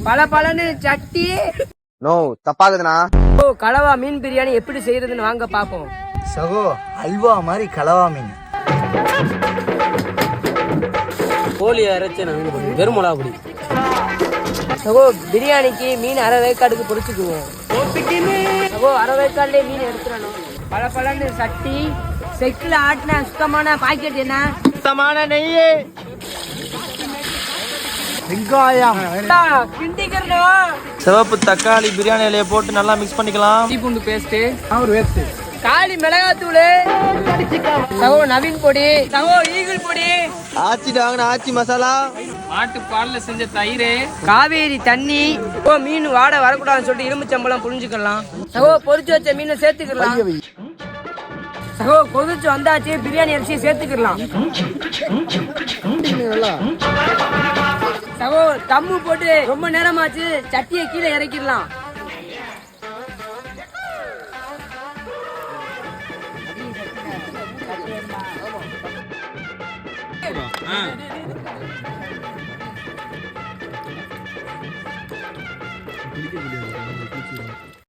பல பலன்னு சட்டி. நோ தப்பாகுதுண்ணா. ஓ கலவா மீன் பிரியாணி எப்படி செய்யறதுன்னு வாங்க பாப்போம். சகோ அல்வா மாதிரி கலவா மீன். கோழி அரைச்சி வெறும் மிளகா பொடி. சகோ பிரியாணிக்கு மீன் அரை வேக்காடுக்கு பொரிச்சுக்குவோம். சகோ அரை வேக்காடுலேயே மீன் எடுத்துடணும். பல பலன்னு சட்டி, செக்கில் ஆட்டின சுத்தமான பாக்கெட் என்ன, சுத்தமான நெய், வெங்காயம், கிண்டிக்கிறோம். சிவப்பு தக்காளி பிரியாணி இலையை போட்டு நல்லா மிக்ஸ் பண்ணிக்கலாம். இஞ்சி பூண்டு பேஸ்ட், ஒரு வேஸ்ட், காளி மிளகாத்தூள், சகோ நவீன் பொடி, சகோ ஈகிள் பொடி, ஆச்சி வாங்கின ஆச்சி மசாலா, மாட்டு பால்ல செஞ்ச தயிர், காவேரி தண்ணி. ஓ மீன் வாடை வரக்கூடாதுன்னு சொல்லிட்டு இரும்பு சம்பளம் புரிஞ்சுக்கலாம். சகோ பொரிச்சு வச்ச மீனை சேர்த்துக்கலாம். சகோ கொதிச்சு வந்தாச்சு, பிரியாணி அரிசியை சேர்த்துக்கலாம். சகோ தம்மு போட்டு ரொம்ப நேரமாச்சு, சட்டியை கீழே இறக்கிடலாம்.